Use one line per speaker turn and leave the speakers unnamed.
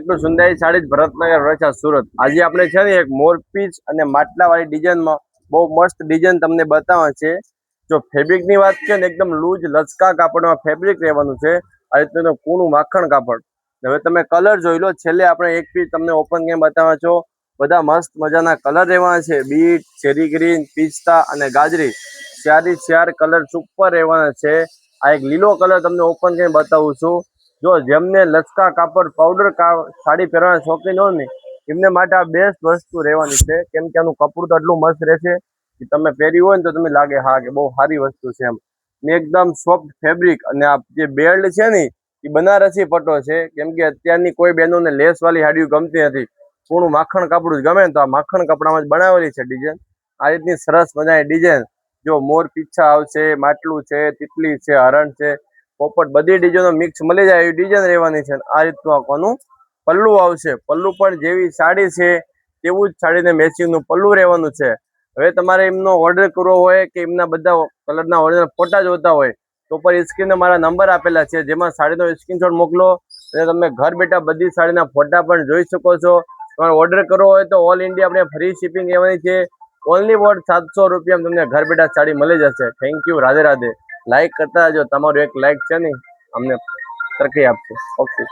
એટલું સુંદર સાડી ભરતનગર વરછા સુરત. આજે આપણે છે ને એક મોરપીચ અને માટલા વાળી ડિઝાઇનમાં બહુ મસ્ત ડિઝાઇન તમને બતાવવા છે. જો ફેબ્રિક ની વાત છે ને એકદમ લૂઝ લચકા કાપડમાં ફેબ્રિક રહેવાનું છે. આ રીતનું કૂણું માખણ કાપડ. હવે તમે કલર જોઈ લો. છેલ્લે આપણે એક પીસ તમને ઓપન કેમ બતાવવા છો. બધા મસ્ત મજાના કલર રહેવાના છે. બીટ, ચેરી ગ્રીન, પિસ્તા અને ગાજરી, 4 કલર સુપર રહેવાના છે. આ એક લીલો કલર તમને ઓપન કરીને બતાવું છું. જો જેમને લચકા કાપડ પાવડર સાડી પહેરવાના શોખીન હોય ને એમને માટે આ બેસ્ટ વસ્તુ રહેવાની છે. કેમ કે આનું કપડું તો એટલું મસ્ત રહેશે કે તમે પહેર્યું હોય ને તો તમને લાગે હા કે બહુ સારી વસ્તુ છે એમ. ને એકદમ સોફ્ટ ફેબ્રિક. અને આ જે બેલ્ટ છે ને એ બનારસી પટ્ટો છે. કેમ કે અત્યારની કોઈ બહેનોને લેસ વાળી સાડીઓ ગમતી નથી, પૂરું માખણ કાપડું જ ગમે ને તો આ માખણ કપડામાં જ બનાવેલી છે ડિઝાઇન. આ રીતની સરસ મજાની ડિઝાઇન. જો મોર પીછા આવશે, માટલું છે, તિતલી છે, હરણ છે, પોપટ, બધી ડિઝાઇનો મિક્સ મળી જાય એવી ડિઝાઇન રહેવાની છે. આ રીતનું આખવાનું પલ્લુ આવશે. પલ્લુ પણ જેવી સાડી છે તેવું જ સાડીને મેચિંગ નું પલ્લુ રહેવાનું છે. હવે તમારે એમનો ઓર્ડર કરવો હોય કે એમના બધા કલરના ઓરિજિનલ ફોટા જોતા હોય તો પર સ્ક્રીને મારા નંબર આપેલા છે, જેમાં સાડીનો સ્ક્રીનશોટ મોકલો અને તમે ઘર બેઠા બધી સાડીના ફોટા પણ જોઈ શકો છો. તમારે ઓર્ડર કરવો હોય તો ઓલ ઇન્ડિયા આપણે ફ્રી શિપિંગ રહેવાની છે. ઓનલી ફોર 700 રૂપિયા તમને ઘર બેઠા સાડી મળી જશે. Thank you. Radhe Radhe. Like કરતા જો તમારું એક લાઈક છે ને અમને તરક્કી આપશે. ઓકે.